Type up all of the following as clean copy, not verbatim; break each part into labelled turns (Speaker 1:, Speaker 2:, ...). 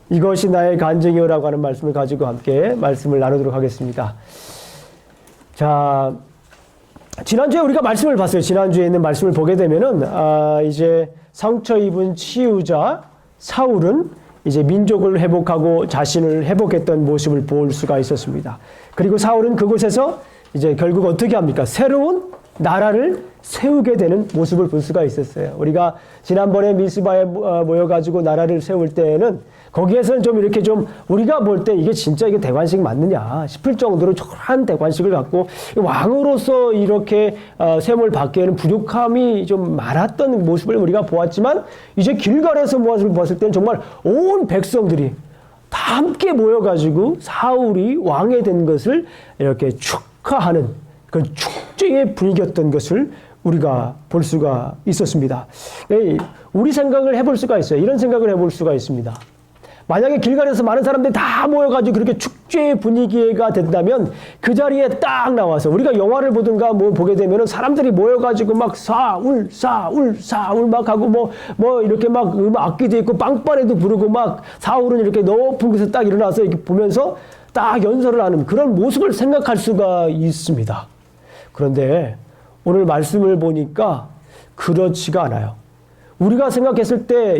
Speaker 1: 이것이 나의 간증이요라고 하는 말씀을 가지고 함께 말씀을 나누도록 하겠습니다. 자, 지난주에 우리가 말씀을 봤어요. 지난주에 있는 말씀을 보게 되면은, 이제 상처 입은 치유자 사울은 이제 민족을 회복하고 자신을 회복했던 모습을 볼 수가 있었습니다. 그리고 사울은 그곳에서 이제 결국 어떻게 합니까? 새로운 나라를 세우게 되는 모습을 볼 수가 있었어요. 우리가 지난번에 미스바에 모여가지고 나라를 세울 때에는 거기에서는 좀 이렇게 좀 우리가 볼 때 이게 진짜 이게 대관식 맞느냐 싶을 정도로 초라한 대관식을 갖고 왕으로서 이렇게 세움을 받기에는 부족함이 좀 많았던 모습을 우리가 보았지만 이제 길갈에서 모습을 보았을 때는 정말 온 백성들이 다 함께 모여가지고 사울이 왕이 된 것을 이렇게 축하하는 그 축제의 분위기였던 것을 우리가 볼 수가 있었습니다. 우리 생각을 해볼 수가 있어요. 이런 생각을 해볼 수가 있습니다. 만약에 길갈에서 많은 사람들이 다 모여가지고 그렇게 축제의 분위기가 된다면 그 자리에 딱 나와서 우리가 영화를 보든가 뭐 보게 되면은 사람들이 모여가지고 막 사울 막 하고 뭐 이렇게 막 악기도 있고 빵빠레도 부르고 막 사울은 이렇게 높은 곳에서 딱 일어나서 이렇게 보면서 딱 연설을 하는 그런 모습을 생각할 수가 있습니다. 그런데 오늘 말씀을 보니까 그렇지가 않아요. 우리가 생각했을 때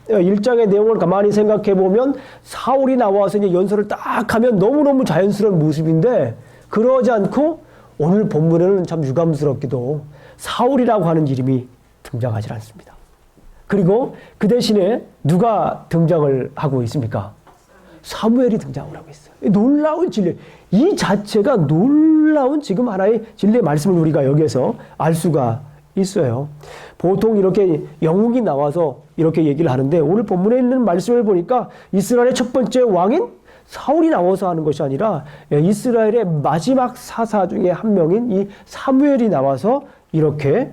Speaker 1: 1장의 내용을 가만히 생각해 보면 사울이 나와서 이제 연설을 딱 하면 너무너무 자연스러운 모습인데 그러지 않고 오늘 본문에는 참 유감스럽게도 사울이라고 하는 이름이 등장하지 않습니다. 그리고 그 대신에 누가 등장을 하고 있습니까? 사무엘이 등장을 하고 있어요. 놀라운 진리. 이 자체가 놀라운 지금 하나의 진리의 말씀을 우리가 여기에서 알 수가 있어요. 보통 이렇게 영웅이 나와서 이렇게 얘기를 하는데 오늘 본문에 있는 말씀을 보니까 이스라엘의 첫 번째 왕인 사울이 나와서 하는 것이 아니라 이스라엘의 마지막 사사 중에 한 명인 이 사무엘이 나와서 이렇게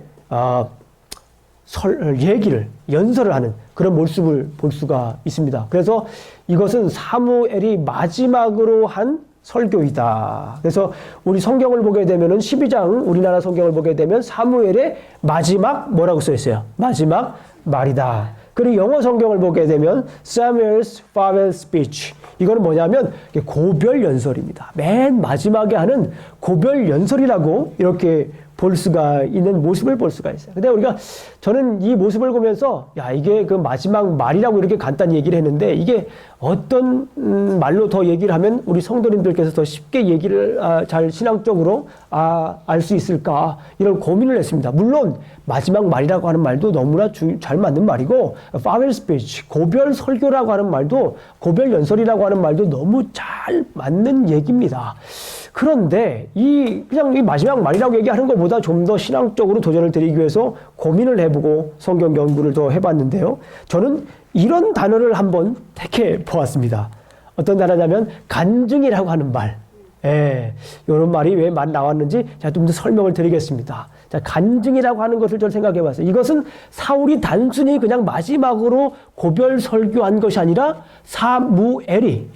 Speaker 1: 연설을 하는 그런 모습을 볼 수가 있습니다. 그래서 이것은 사무엘이 마지막으로 한 설교이다. 그래서 우리 성경을 보게 되면은 12장 우리나라 성경을 보게 되면 사무엘의 마지막 뭐라고 써 있어요? 마지막 말이다. 그리고 영어 성경을 보게 되면 Samuel's farewell speech. 이거는 뭐냐면 고별 연설입니다. 맨 마지막에 하는 고별 연설이라고 이렇게 볼 수가 있는 모습을 볼 수가 있어요. 근데 저는 이 모습을 보면서 이게 그 마지막 말이라고 이렇게 간단히 얘기를 했는데 이게 어떤 말로 더 얘기를 하면 우리 성도님들께서 더 쉽게 얘기를 잘 신앙적으로 알 수 있을까 이런 고민을 했습니다. 물론 마지막 말이라고 하는 말도 너무나 잘 맞는 말이고 farewell speech, 고별 설교라고 하는 말도 고별 연설이라고 하는 말도 너무 잘 맞는 얘기입니다. 그런데 그냥 이 마지막 말이라고 얘기하는 것보다 좀 더 신앙적으로 도전을 드리기 위해서 고민을 해보고 성경 연구를 더 해봤는데요. 저는 이런 단어를 한번 택해 보았습니다. 어떤 단어냐면 간증이라고 하는 말. 이런 말이 왜 나왔는지 제가 좀 더 설명을 드리겠습니다. 자, 간증이라고 하는 것을 저는 생각해 봤어요. 이것은 사울이 단순히 그냥 마지막으로 고별 설교한 것이 아니라 사무엘이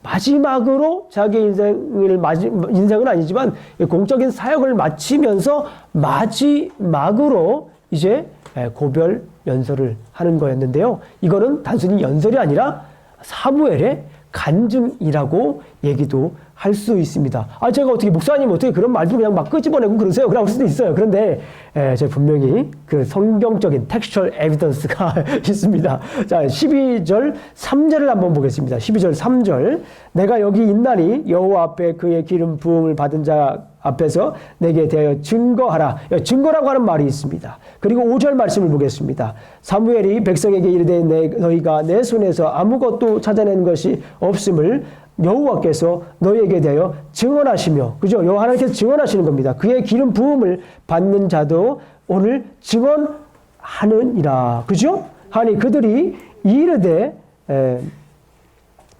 Speaker 1: 마지막으로 자기 인생은 아니지만 공적인 사역을 마치면서 마지막으로 이제 고별 연설을 하는 거였는데요. 이거는 단순히 연설이 아니라 사무엘의 간증이라고 얘기도 할 수 있습니다. 제가 목사님 어떻게 그런 말도 그냥 막 끄집어내고 그러세요? 그럴 수도 있어요. 그런데, 제가 분명히 그 성경적인 textual evidence가 있습니다. 자, 12절 3절을 한번 보겠습니다. 12절 3절. 내가 여기 있나니 여호와 앞에 그의 기름 부음을 받은 자 앞에서 내게 대하여 증거하라. 증거라고 하는 말이 있습니다. 그리고 5절 말씀을 보겠습니다. 사무엘이 백성에게 이르되 너희가 내 손에서 아무것도 찾아낸 것이 없음을 여호와께서 너희에게 대하여 증언하시며, 그죠? 여호와 하나님께서 증언하시는 겁니다. 그의 기름 부음을 받는 자도 오늘 증언하느니라. 그죠? 하니 그들이 이르되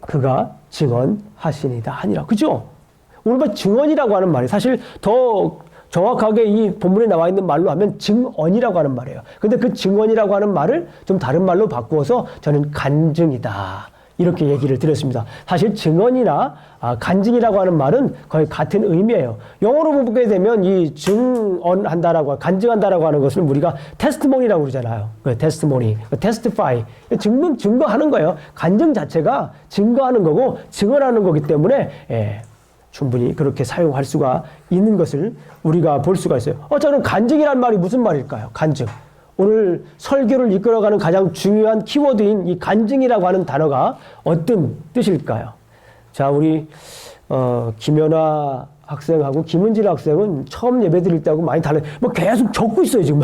Speaker 1: 그가 증언하시니다 하니라. 그죠? 오늘 증언이라고 하는 말이 사실 더 정확하게 이 본문에 나와 있는 말로 하면 증언이라고 하는 말이에요. 근데 그 증언이라고 하는 말을 좀 다른 말로 바꾸어서 저는 간증이다. 이렇게 얘기를 드렸습니다. 사실 증언이나 간증이라고 하는 말은 거의 같은 의미예요. 영어로 보게 되면 이 증언한다라고, 간증한다라고 하는 것을 우리가 테스트모니라고 그러잖아요. 테스트모니, 테스티파이, 증거하는 거예요. 간증 자체가 증거하는 거고 증언하는 거기 때문에 충분히 그렇게 사용할 수가 있는 것을 우리가 볼 수가 있어요. 저는 간증이란 말이 무슨 말일까요? 간증. 오늘 설교를 이끌어가는 가장 중요한 키워드인 이 간증이라고 하는 단어가 어떤 뜻일까요? 자, 우리 김연아 학생하고 김은질 학생은 처음 예배 드릴 때하고 많이 달라요. 뭐 계속 적고 있어요, 지금.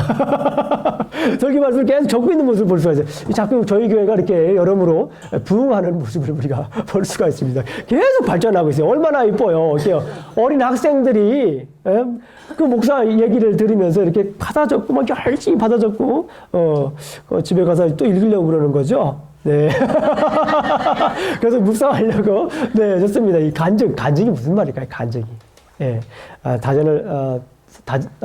Speaker 1: 설교 말씀을 계속 적고 있는 모습을 볼 수가 있어요. 자꾸 저희 교회가 이렇게 여러모로 부흥하는 모습을 우리가 볼 수가 있습니다. 계속 발전하고 있어요. 얼마나 이뻐요. 어린 학생들이 그 목사 얘기를 들으면서 이렇게 받아 적고 막 열심히 받아 적고 집에 가서 또 읽으려고 그러는 거죠. 네. 그래서 묵상하려고. 네, 좋습니다. 이 간증이 무슨 말일까요? 간증이. 예.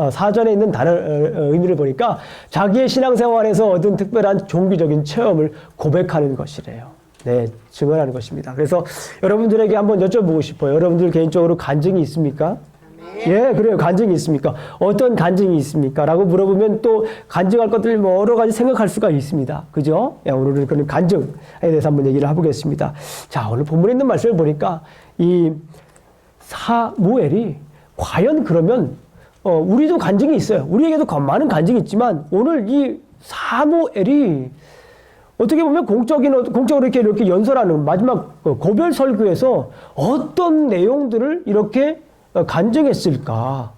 Speaker 1: 사전에 있는 단어 의미를 보니까 자기의 신앙생활에서 얻은 특별한 종교적인 체험을 고백하는 것이래요. 네, 증언하는 것입니다. 그래서 여러분들에게 한번 여쭤보고 싶어요. 여러분들 개인적으로 간증이 있습니까? 예, 그래요. 간증이 있습니까? 어떤 간증이 있습니까? 라고 물어보면 또 간증할 것들 여러 가지 생각할 수가 있습니다. 그죠? 예, 오늘은 그런 간증에 대해서 한번 얘기를 해보겠습니다. 자, 오늘 본문에 있는 말씀을 보니까 이 사무엘이 과연 그러면 우리도 간증이 있어요. 우리에게도 많은 간증이 있지만 오늘 이 사무엘이 어떻게 보면 공적으로 이렇게 연설하는 마지막 고별 설교에서 어떤 내용들을 이렇게 간증했을까?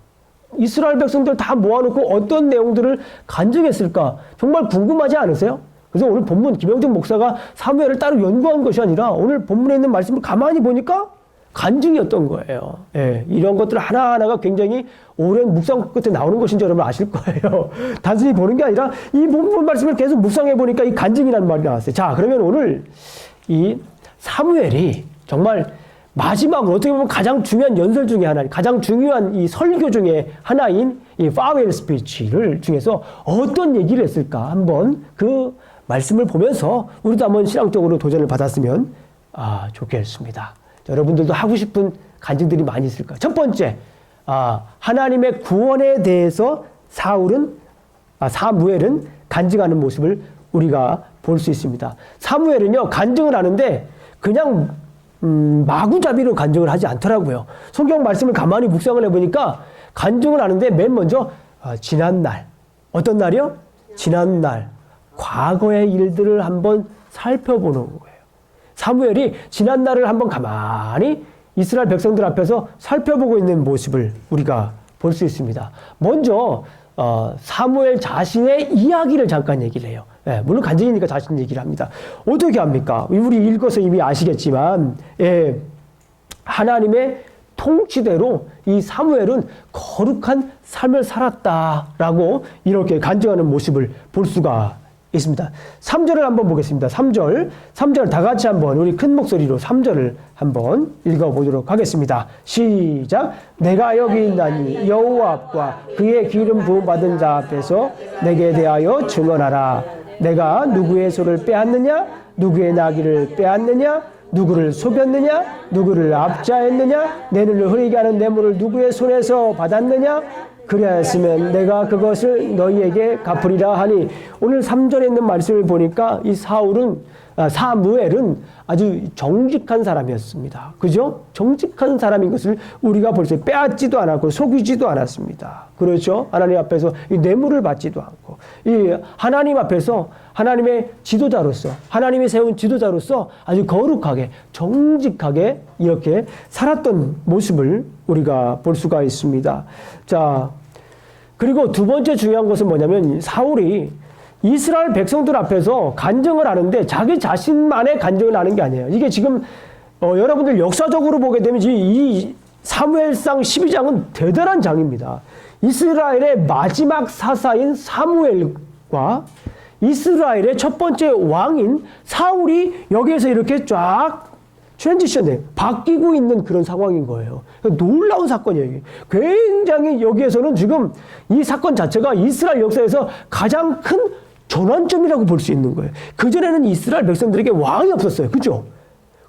Speaker 1: 이스라엘 백성들 다 모아놓고 어떤 내용들을 간증했을까? 정말 궁금하지 않으세요? 그래서 오늘 본문 김영정 목사가 사무엘을 따로 연구한 것이 아니라 오늘 본문에 있는 말씀을 가만히 보니까 간증이었던 거예요. 예, 이런 것들 하나하나가 굉장히 오랜 묵상 끝에 나오는 것인지 여러분 아실 거예요. 단순히 보는 게 아니라 이 본문 말씀을 계속 묵상해 보니까 이 간증이라는 말이 나왔어요. 자, 그러면 오늘 이 사무엘이 정말 마지막으로 어떻게 보면 가장 중요한 연설 중에 하나, 가장 중요한 이 설교 중에 하나인 이 파웰 스피치를 중에서 어떤 얘기를 했을까 한번 그 말씀을 보면서 우리도 한번 신앙적으로 도전을 받았으면 좋겠습니다. 여러분들도 하고 싶은 간증들이 많이 있을 거예요. 첫 번째, 하나님의 구원에 대해서 사무엘은 간증하는 모습을 우리가 볼 수 있습니다. 사무엘은요, 간증을 하는데 그냥 마구잡이로 간증을 하지 않더라고요. 성경 말씀을 가만히 묵상을 해보니까 간증을 하는데 맨 먼저 지난날, 어떤 날이요? 지난날, 과거의 일들을 한번 살펴보는 거예요. 사무엘이 지난날을 한번 가만히 이스라엘 백성들 앞에서 살펴보고 있는 모습을 우리가 볼 수 있습니다. 먼저 사무엘 자신의 이야기를 잠깐 얘기를 해요. 예, 물론 간증이니까 자신 얘기를 합니다. 어떻게 합니까? 우리 읽어서 이미 아시겠지만 하나님의 통치대로 이 사무엘은 거룩한 삶을 살았다라고 이렇게 간증하는 모습을 볼 수가 있습니다. 3절을 한번 보겠습니다. 3절 다 같이 한번 우리 큰 목소리로 3절을 한번 읽어보도록 하겠습니다. 시작. 내가 여기 있나니 여호와 앞과 그의 기름 부음 받은 자 앞에서 내게 대하여 증언하라. 내가 누구의 소를 빼앗느냐? 누구의 나귀를 빼앗느냐? 누구를 속였느냐? 누구를 압자했느냐? 내 눈을 흐리게 하는 뇌물을 누구의 손에서 받았느냐? 그리하였으면 내가 그것을 너희에게 갚으리라 하니, 오늘 3절에 있는 말씀을 보니까 이 사무엘은 아주 정직한 사람이었습니다. 그죠? 정직한 사람인 것을 우리가 볼 수 있어요. 빼앗지도 않았고 속이지도 않았습니다. 그렇죠? 하나님 앞에서 이 뇌물을 받지도 않고 이 하나님 앞에서 하나님의 지도자로서, 하나님이 세운 지도자로서 아주 거룩하게 정직하게 이렇게 살았던 모습을 우리가 볼 수가 있습니다. 자, 그리고 두 번째 중요한 것은 뭐냐면 사울이 이스라엘 백성들 앞에서 간증을 하는데 자기 자신만의 간증을 하는 게 아니에요. 이게 지금 여러분들 역사적으로 보게 되면 이 사무엘상 12장은 대단한 장입니다. 이스라엘의 마지막 사사인 사무엘과 이스라엘의 첫 번째 왕인 사울이 여기에서 이렇게 쫙 트랜지션에 바뀌고 있는 그런 상황인 거예요. 놀라운 사건이에요. 굉장히 여기에서는 지금 이 사건 자체가 이스라엘 역사에서 가장 큰 전환점이라고 볼 수 있는 거예요. 그전에는 이스라엘 백성들에게 왕이 없었어요. 그죠?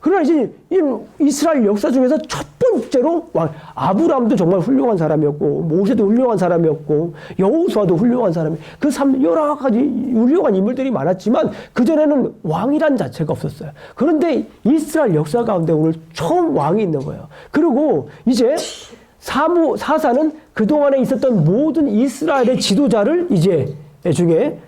Speaker 1: 그러나 이제 이 이스라엘 역사 중에서 첫 번째로 아브라함도 정말 훌륭한 사람이었고, 모세도 훌륭한 사람이었고, 여호수아도 훌륭한 사람이, 여러 가지 훌륭한 인물들이 많았지만 그전에는 왕이란 자체가 없었어요. 그런데 이스라엘 역사 가운데 오늘 처음 왕이 있는 거예요. 그리고 이제 사사는 그동안에 있었던 모든 이스라엘의 지도자를 이제 중에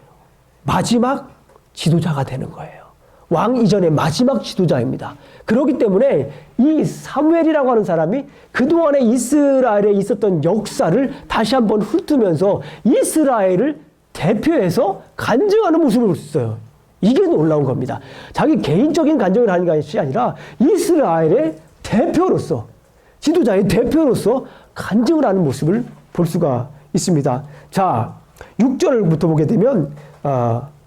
Speaker 1: 마지막 지도자가 되는 거예요. 왕 이전의 마지막 지도자입니다. 그렇기 때문에 이 사무엘이라고 하는 사람이 그동안에 이스라엘에 있었던 역사를 다시 한번 훑으면서 이스라엘을 대표해서 간증하는 모습을 볼 수 있어요. 이게 놀라운 겁니다. 자기 개인적인 간증을 하는 것이 아니라 이스라엘의 대표로서, 지도자의 대표로서 간증을 하는 모습을 볼 수가 있습니다. 자, 6절부터 보게 되면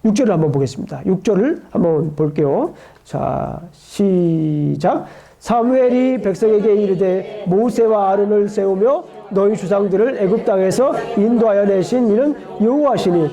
Speaker 1: 6절을 한번 보겠습니다. 6절을 한번 볼게요. 자, 시작. 사무엘이 백성에게 이르되 모세와 아론을 세우며 너희 주상들을 애굽 땅에서 인도하여 내신 이는 여호와시니.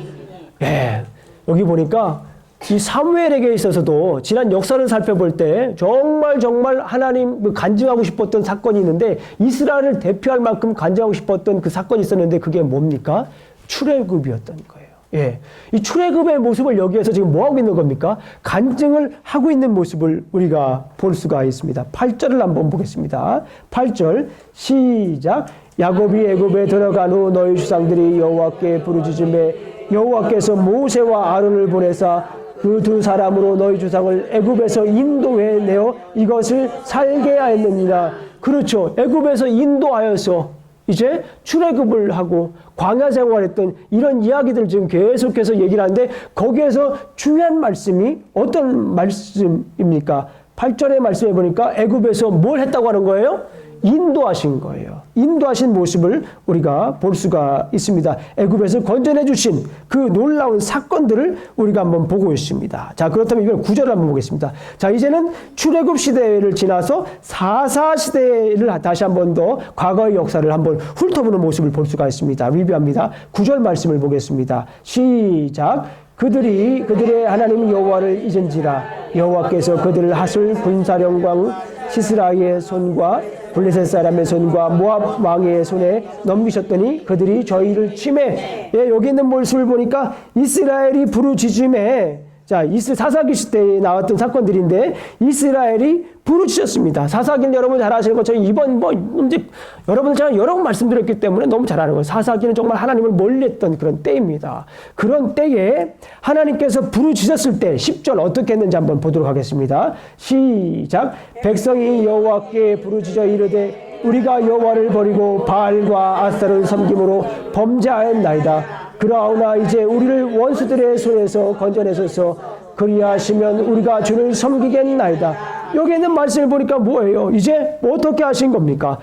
Speaker 1: 예, 여기 보니까 이 사무엘에게 있어서도 지난 역사를 살펴볼 때 정말 하나님 간증하고 싶었던 사건이 있는데, 이스라엘을 대표할 만큼 간증하고 싶었던 그 사건이 있었는데 그게 뭡니까? 출애굽이었던 거예요. 예, 이 출애굽의 모습을 여기에서 지금 뭐 하고 있는 겁니까? 간증을 하고 있는 모습을 우리가 볼 수가 있습니다. 8절을 한번 보겠습니다. 8절 시작. 야곱이 애굽에 들어간 후 너희 주상들이 여호와께 부르짖음에 여호와께서 모세와 아론을 보내사 그 두 사람으로 너희 주상을 애굽에서 인도해 내어 이것을 살게 하였느니라. 그렇죠. 애굽에서 인도하여서 이제 출애굽을 하고 광야 생활했던 이런 이야기들 지금 계속해서 얘기를 하는데, 거기에서 중요한 말씀이 어떤 말씀입니까? 8절의 말씀에 보니까 애굽에서 뭘 했다고 하는 거예요? 인도하신 거예요. 인도하신 모습을 우리가 볼 수가 있습니다. 애굽에서 건져내 주신 그 놀라운 사건들을 우리가 한번 보고 있습니다. 자, 그렇다면 이걸 9절을 한번 보겠습니다. 자, 이제는 출애굽 시대를 지나서 사사 시대를 다시 한번 더 과거의 역사를 한번 훑어보는 모습을 볼 수가 있습니다. 리뷰합니다. 9절 말씀을 보겠습니다. 시작. 그들의 하나님 여호와를 잊은지라 여호와께서 그들을 하술 군사령관 시스라의 손과 블레셋 사람의 손과 모압 왕의 손에 넘기셨더니 그들이 저희를 침해. 예, 여기 있는 모습을 보니까 이스라엘이 부르짖음에, 자, 사사기 시대에 나왔던 사건들인데 이스라엘이 부르짖었습니다. 사사기는 여러분 잘 아시는 것처럼 이번 이제 여러분들 제가 여러 번 말씀드렸기 때문에 너무 잘 아는 거예요. 사사기는 정말 하나님을 멀리했던 그런 때입니다. 그런 때에 하나님께서 부르짖었을 때 10절 어떻게 했는지 한번 보도록 하겠습니다. 시작. 백성이 여호와께 부르짖어 이르되 우리가 여호와를 버리고 바알과 아스타를 섬김으로 범죄하였나이다. 그러나 이제 우리를 원수들의 손에서 건져내소서. 그리하시면 우리가 주를 섬기겠나이다. 여기 있는 말씀을 보니까 뭐예요? 이제 어떻게 하신 겁니까?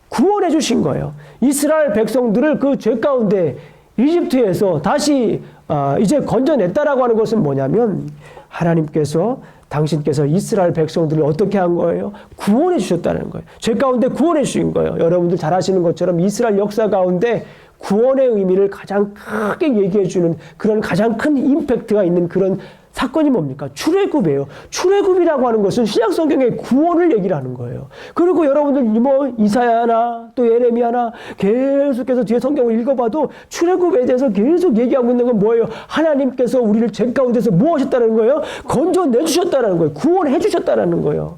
Speaker 1: 구원해 주신 거예요. 이스라엘 백성들을 그 죄 가운데 이집트에서 다시 이제 건져냈다라고 하는 것은 뭐냐면, 하나님께서 당신께서 이스라엘 백성들을 어떻게 한 거예요? 구원해 주셨다는 거예요. 죄 가운데 구원해 주신 거예요. 여러분들 잘 아시는 것처럼 이스라엘 역사 가운데 구원의 의미를 가장 크게 얘기해 주는 그런 가장 큰 임팩트가 있는 그런 사건이 뭡니까? 출애굽이에요. 출애굽이라고 하는 것은 신약 성경의 구원을 얘기를 하는 거예요. 그리고 여러분들 뭐 이사야나 또 예레미야나 계속해서 뒤에 성경을 읽어봐도 출애굽에 대해서 계속 얘기하고 있는 건 뭐예요? 하나님께서 우리를 죄 가운데서 뭐 하셨다는 거예요? 건져내 주셨다는 거예요. 구원해 주셨다는 거예요.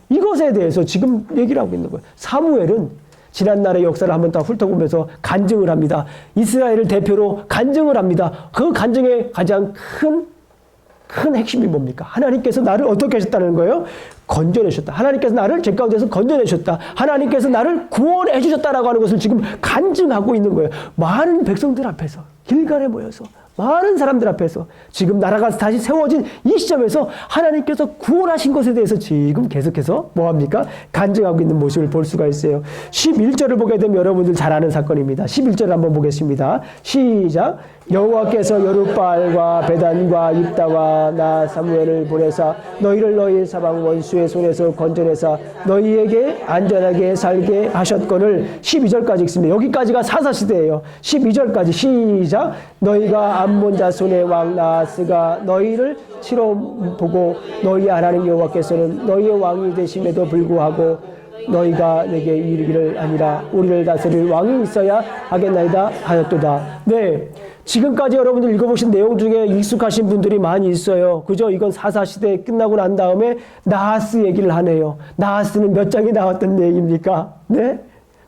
Speaker 1: 이것에 대해서 지금 얘기를 하고 있는 거예요. 사무엘은 지난날의 역사를 한번 다 훑어보면서 간증을 합니다. 이스라엘을 대표로 간증을 합니다. 그 간증의 가장 큰 핵심이 뭡니까? 하나님께서 나를 어떻게 하셨다는 거예요? 건져내셨다. 하나님께서 나를 죄 가운데서 건져내셨다. 하나님께서 나를 구원해 주셨다라고 하는 것을 지금 간증하고 있는 거예요. 많은 백성들 앞에서, 길갈에 모여서 많은 사람들 앞에서 지금 나라가 다시 세워진 이 시점에서 하나님께서 구원하신 것에 대해서 지금 계속해서 뭐합니까? 간증하고 있는 모습을 볼 수가 있어요. 11절을 보게 되면 여러분들 잘 아는 사건입니다. 11절을 한번 보겠습니다. 시작. 여호와께서 여룻바알과 베단과 입다와 나 사무엘을 보내사 너희를 너희 사방 원수의 손에서 건져내사 너희에게 안전하게 살게 하셨거늘. 12절까지 읽습니다. 여기까지가 사사시대예요. 12절까지 시작. 너희가 암몬 자손의 왕 나하스가 너희를 치러 보고 너희 하나님 여호와께서는 너희의 왕이 되심에도 불구하고 너희가 내게 이르기를 아니라 우리를 다스릴 왕이 있어야 하겠나이다 하였도다. 네, 지금까지 여러분들 읽어보신 내용 중에 익숙하신 분들이 많이 있어요. 그죠? 이건 사사시대 끝나고 난 다음에 나하스 얘기를 하네요. 나하스는 몇 장이 나왔던 얘기입니까? 네,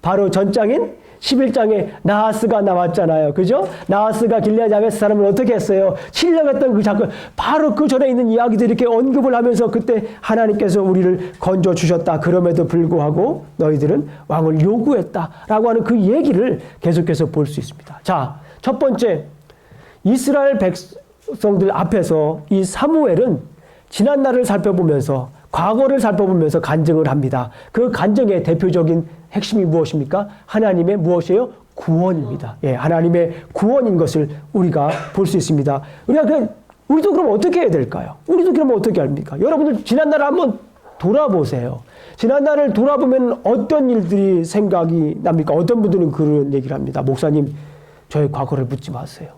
Speaker 1: 바로 전장인 11장에 나하스가 나왔잖아요. 그죠? 나하스가 길르앗 야베스 사람을 어떻게 했어요? 침략했던 그 사건, 바로 그 전에 있는 이야기들 이렇게 언급을 하면서 그때 하나님께서 우리를 건져 주셨다. 그럼에도 불구하고 너희들은 왕을 요구했다라고 하는 그 얘기를 계속해서 볼 수 있습니다. 자, 첫 번째, 이스라엘 백성들 앞에서 이 사무엘은 지난 날을 살펴보면서 과거를 살펴보면서 간증을 합니다. 그 간증의 대표적인 핵심이 무엇입니까? 하나님의 무엇이에요? 구원입니다. 예, 하나님의 구원인 것을 우리가 볼 수 있습니다. 우리도 그럼 어떻게 해야 될까요? 우리도 그러면 어떻게 합니까? 여러분들 지난 날을 한번 돌아보세요. 지난 날을 돌아보면 어떤 일들이 생각이 납니까? 어떤 분들은 그런 얘기를 합니다. 목사님, 저의 과거를 묻지 마세요.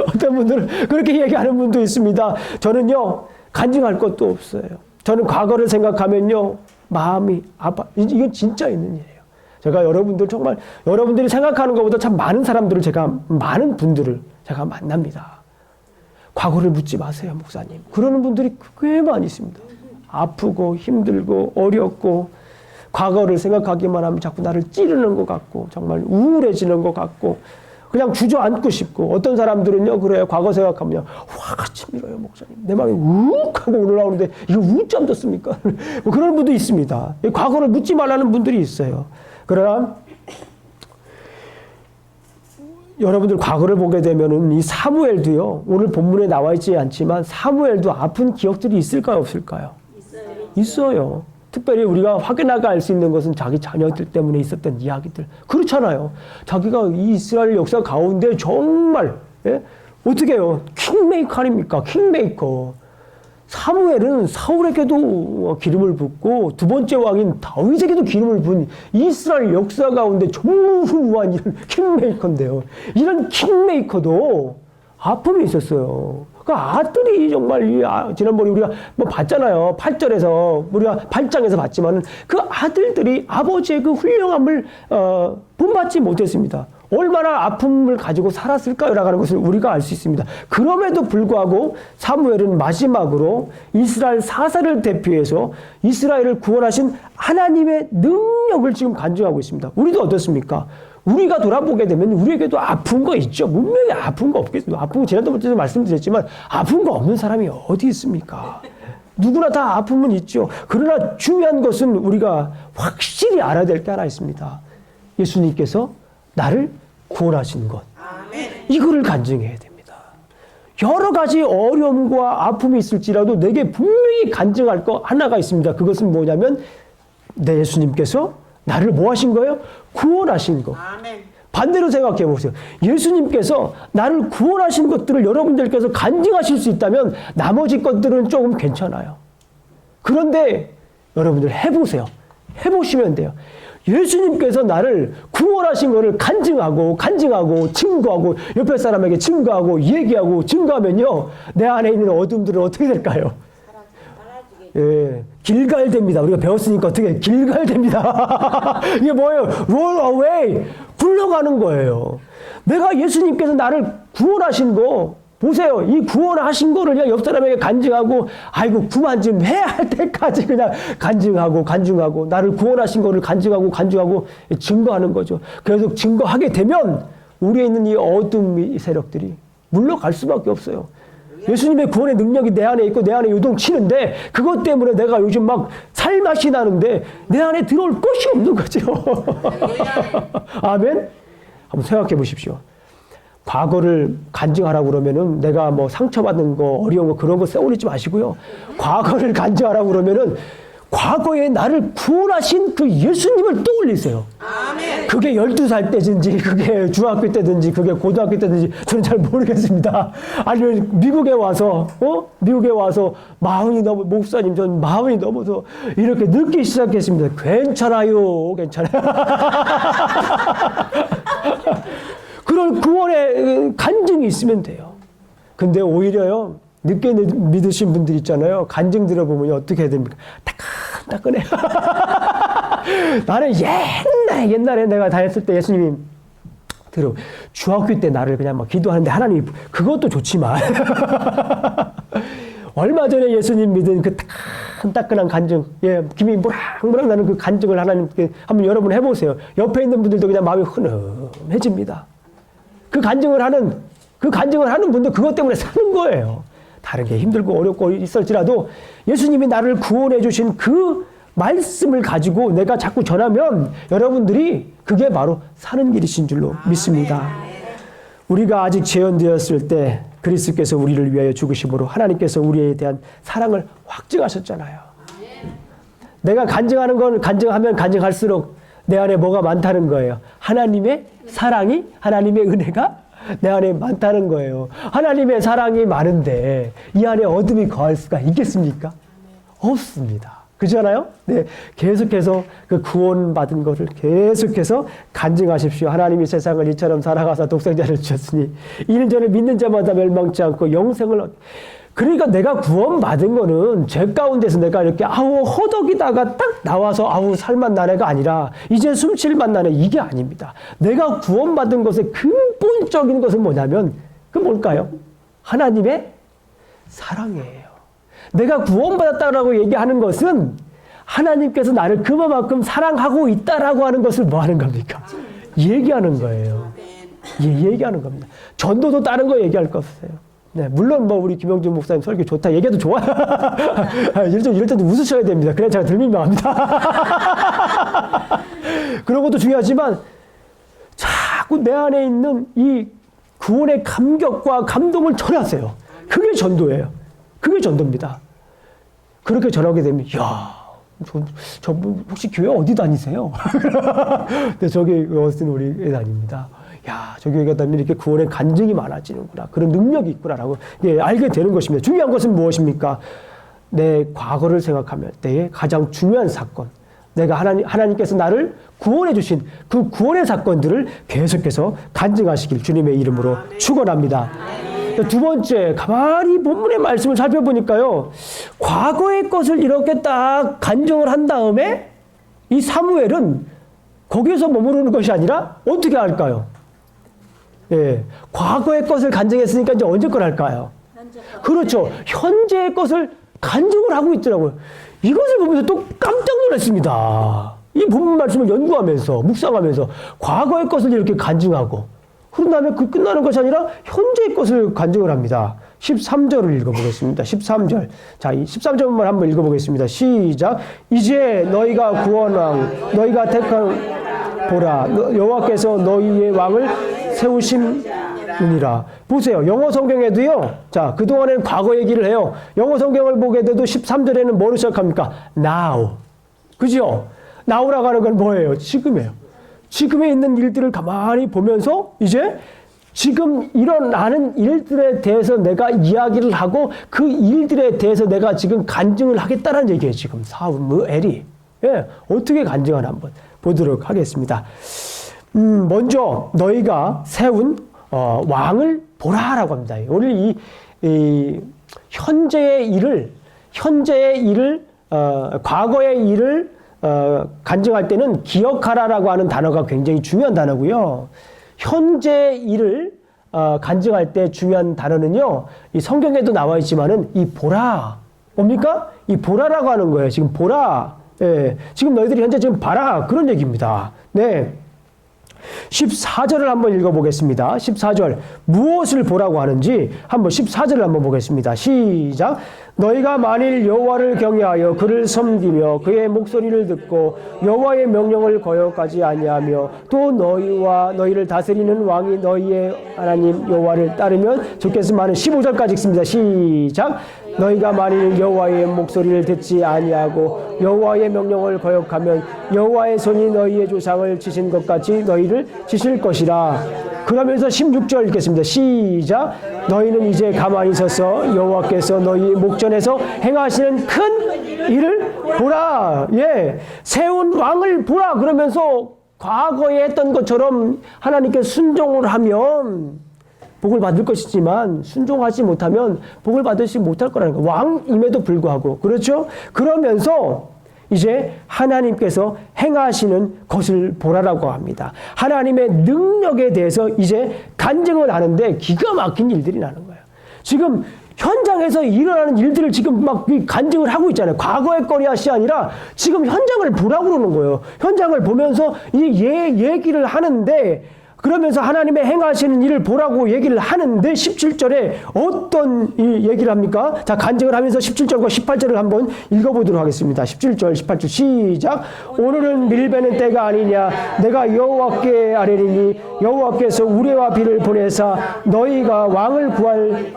Speaker 1: 어떤 분들은 그렇게 얘기하는 분도 있습니다. 저는요, 간증할 것도 없어요. 저는 과거를 생각하면요, 마음이 아파. 이건 진짜 있는 일이에요. 제가 여러분들 정말 여러분들이 생각하는 것보다 참 많은 사람들을 많은 분들을 제가 만납니다. 과거를 묻지 마세요, 목사님. 그러는 분들이 꽤 많이 있습니다. 아프고 힘들고 어렵고 과거를 생각하기만 하면 자꾸 나를 찌르는 것 같고 정말 우울해지는 것 같고 그냥 주저앉고 싶고 어떤 사람들은요 그래요. 과거 생각하면 화가 치밀어요, 목사님. 내 마음이 우욱 하고 올라오는데 이거 우잠 졌습니까? 뭐 그런 분도 있습니다. 과거를 묻지 말라는 분들이 있어요. 그러나 여러분들 과거를 보게 되면은 이 사무엘도요, 오늘 본문에 나와 있지 않지만 사무엘도 아픈 기억들이 있을까요, 없을까요? 있어요. 특별히 우리가 확인하고 알 수 있는 것은 자기 자녀들 때문에 있었던 이야기들. 그렇잖아요. 자기가 이 이스라엘 역사 가운데 정말, 예? 어떻게 해요? 킹메이커 아닙니까? 킹메이커. 사무엘은 사울에게도 기름을 붓고 두 번째 왕인 다윗에게도 기름을 붓는 이스라엘 역사 가운데 전무후무한 이런 킹메이커인데요. 이런 킹메이커도 아픔이 있었어요. 그 아들이 정말 지난번에 우리가 뭐 봤잖아요. 8절에서 우리가 8장에서 봤지만 그 아들들이 아버지의 그 훌륭함을 본받지 못했습니다. 얼마나 아픔을 가지고 살았을까요라고 하는 것을 우리가 알 수 있습니다. 그럼에도 불구하고 사무엘은 마지막으로 이스라엘 사사를 대표해서 이스라엘을 구원하신 하나님의 능력을 지금 간증하고 있습니다. 우리도 어떻습니까? 우리가 돌아보게 되면 우리에게도 아픈 거 있죠. 분명히 아픈 거 없겠습니까? 아픈 거 지난번에도 말씀드렸지만 아픈 거 없는 사람이 어디 있습니까? 누구나 다 아픔은 있죠. 그러나 중요한 것은 우리가 확실히 알아야 될 게 하나 있습니다. 예수님께서 나를 구원하신 것. 이거를 간증해야 됩니다. 여러 가지 어려움과 아픔이 있을지라도 내게 분명히 간증할 거 하나가 있습니다. 그것은 뭐냐면 내 예수님께서 나를 뭐 하신 거예요? 구원하신 것. 반대로 생각해 보세요. 예수님께서 나를 구원하신 것들을 여러분들께서 간증하실 수 있다면 나머지 것들은 조금 괜찮아요. 그런데 여러분들 해보세요. 해보시면 돼요. 예수님께서 나를 구원하신 것을 간증하고 증거하고 옆에 사람에게 증거하고 얘기하고 증거하면요. 내 안에 있는 어둠들은 어떻게 될까요? 예, 길갈됩니다. 우리가 배웠으니까 어떻게 길갈됩니다. 이게 뭐예요? roll away. 굴러가는 거예요. 내가 예수님께서 나를 구원하신 거 보세요. 이 구원하신 거를 그냥 옆 사람에게 간증하고 아이고 그만 좀 해야 할 때까지 그냥 간증하고 나를 구원하신 거를 간증하고 증거하는 거죠. 계속 증거하게 되면 우리에 있는 이 어둠 세력들이 물러갈 수밖에 없어요. 예수님의 구원의 능력이 내 안에 있고 내 안에 요동치는데 그것 때문에 내가 요즘 막 살맛이 나는데 내 안에 들어올 것이 없는 거죠. 아멘? 한번 생각해 보십시오. 과거를 간증하라고 그러면은 내가 뭐 상처받은 거, 어려운 거 그런 거 떠올리지 마시고요. 과거를 간증하라고 그러면은 과거에 나를 구원하신 그 예수님을 떠올리세요. 아멘. 그게 12살 때든지, 그게 중학교 때든지, 그게 고등학교 때든지, 저는 잘 모르겠습니다. 아니면 미국에 와서, 마흔이 넘어, 목사님, 전 마흔이 넘어서 이렇게 늦기 시작했습니다. 괜찮아요. 그런 구원의 간증이 있으면 돼요. 근데 오히려요, 늦게 믿으신 분들 있잖아요. 간증 들어보면 어떻게 해야 됩니까? 따끈따끈해요. 나는 옛날에 내가 다녔을 때 예수님이 중학교 때 나를 그냥 막 기도하는데 하나님이 그것도 좋지만 얼마 전에 예수님 믿은 그 따끈따끈한 간증, 김이 모락모락 나는 그 간증을 하나님께 한번 여러분 해보세요. 옆에 있는 분들도 그냥 마음이 흐뭇해집니다. 그 간증을 하는 분들 그것 때문에 사는 거예요. 다른 게 힘들고 어렵고 있을지라도 예수님이 나를 구원해 주신 그 말씀을 가지고 내가 자꾸 전하면 여러분들이 그게 바로 사는 길이신 줄로 믿습니다. 우리가 아직 재현되었을 때 그리스도께서 우리를 위하여 죽으심으로 하나님께서 우리에 대한 사랑을 확증하셨잖아요. 내가 간증하는 건 간증하면 간증할수록 내 안에 뭐가 많다는 거예요. 하나님의 사랑이, 하나님의 은혜가 내 안에 많다는 거예요. 하나님의 사랑이 많은데 이 안에 어둠이 거할 수가 있겠습니까? 없습니다. 그렇잖아요? 네, 계속해서 그 구원받은 것을 계속해서 간증하십시오. 하나님이 세상을 이처럼 사랑하사 독생자를 주셨으니 이는 저를 믿는 자마다 멸망치 않고 영생을 그러니까 내가 구원받은 거는 죄 가운데서 내가 이렇게 허덕이다가 딱 나와서 살만 나네가 아니라 이제 숨쉴만 나네 이게 아닙니다. 내가 구원받은 것의 근본적인 것은 뭐냐면 그 뭘까요? 하나님의 사랑이에요. 내가 구원받았다라고 얘기하는 것은 하나님께서 나를 그만큼 사랑하고 있다라고 하는 것을 뭐 하는 겁니까? 얘기하는 거예요. 얘기하는 겁니다. 전도도 다른 거 얘기할 거 없어요. 네, 물론 우리 김영준 목사님 설교 좋다 얘기해도 좋아. 이럴 때도 웃으셔야 됩니다. 그래야 제가 덜 민망합니다. 그런 것도 중요하지만 자꾸 내 안에 있는 이 구원의 감격과 감동을 전하세요. 그게 전도예요. 그게 전도입니다. 그렇게 전하게 되면 저 혹시 교회 어디 다니세요? 근데 저기 어떤 우리 애 다닙니다. 저 교회가 다니면 이렇게 구원의 간증이 많아지는구나. 그런 능력이 있구나라고 알게 되는 것입니다. 중요한 것은 무엇입니까? 내 과거를 생각하면 때에 가장 중요한 사건. 내가 하나님께서 나를 구원해 주신 그 구원의 사건들을 계속해서 간증하시길 주님의 이름으로 축원합니다. 두 번째, 가만히 본문의 말씀을 살펴보니까요, 과거의 것을 이렇게 딱 간증을 한 다음에 이 사무엘은 거기에서 머무르는 것이 아니라 어떻게 할까요? 과거의 것을 간증했으니까 이제 언제 걸 할까요? 그렇죠. 현재의 것을 간증을 하고 있더라고요. 이것을 보면서 또 깜짝 놀랐습니다. 이 본문 말씀을 연구하면서, 묵상하면서 과거의 것을 이렇게 간증하고 그런 다음에 그 끝나는 것이 아니라 현재의 것을 간증을 합니다. 13절을 읽어보겠습니다. 13절. 자, 이 13절만 한번 읽어보겠습니다. 시작. 이제 너희가 구원왕, 너희가 택한 보라, 여호와께서 너희의 왕을 세우심이니라. 보세요. 영어 성경에도요. 자, 그동안에는 과거 얘기를 해요. 영어 성경을 보게 돼도 13절에는 뭐로 시작합니까? Now. 그죠? Now라고 하는 건 뭐예요? 지금이에요. 지금에 있는 일들을 가만히 보면서 이제 지금 일어나는 일들에 대해서 내가 이야기를 하고 그 일들에 대해서 내가 지금 간증을 하겠다는 얘기예요. 지금 사무엘이. 어떻게 간증하나 한번 보도록 하겠습니다. 먼저 너희가 세운 왕을 보라라고 합니다. 오늘 이 현재의 일을 과거의 일을 간증할 때는 기억하라라고 하는 단어가 굉장히 중요한 단어고요. 현재 일을 간증할 때 중요한 단어는요. 이 성경에도 나와 있지만은 이 보라. 뭡니까? 이 보라라고 하는 거예요. 지금 보라. 지금 너희들이 현재 지금 봐라. 그런 얘기입니다. 네. 14절을 한번 읽어보겠습니다. 14절 무엇을 보라고 하는지 한번 14절을 한번 보겠습니다. 시작. 너희가 만일 여호와를 경외하여 그를 섬기며 그의 목소리를 듣고 여호와의 명령을 거역하지 아니하며 또 너희와 너희를 다스리는 왕이 너희의 하나님 여호와를 따르면 좋겠으면 15절까지 읽습니다. 시작. 너희가 만일 여호와의 목소리를 듣지 아니하고 여호와의 명령을 거역하면 여호와의 손이 너희의 조상을 치신 것 같이 너희를 치실 것이라. 그러면서 16절 읽겠습니다. 시작. 너희는 이제 가만히 서서 여호와께서 너희 목전에서 행하시는 큰 일을 보라. 세운 왕을 보라. 그러면서 과거에 했던 것처럼 하나님께 순종을 하면 복을 받을 것이지만 순종하지 못하면 복을 받으시 못할 거라는 거예요. 왕임에도 불구하고. 그렇죠? 그러면서 이제 하나님께서 행하시는 것을 보라라고 합니다. 하나님의 능력에 대해서 이제 간증을 하는데 기가 막힌 일들이 나는 거예요. 지금 현장에서 일어나는 일들을 지금 막 간증을 하고 있잖아요. 과거의 거리앗이 아니라 지금 현장을 보라고 그러는 거예요. 현장을 보면서 이 얘기를 하는데 그러면서 하나님의 행하시는 일을 보라고 얘기를 하는데 17절에 어떤 얘기를 합니까? 자, 간증을 하면서 17절과 18절을 한번 읽어보도록 하겠습니다. 17절, 18절 시작. 오늘은 밀베는 때가 아니냐. 내가 여호와께 아뢰리니 여호와께서 우레와 비를 보내사 너희가 왕을 구할